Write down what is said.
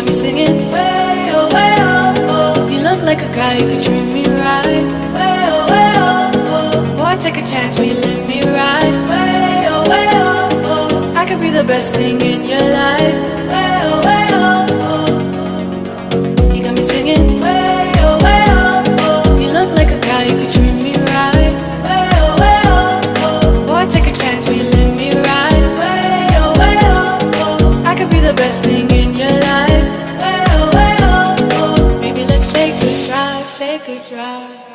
me singing way oh, oh. You look like a guy who could treat me right. Way oh, oh. Boy, take a chance, will you let me ride? Way oh, oh. I could be the best thing in your life. Way oh, oh. You got me singing way oh, oh. You look like a guy who could treat me right. Way oh. Boy, take a chance, will you let me ride? Way oh. I could be the best thing in your life. Way oh. Maybe let's take a drive, take a drive.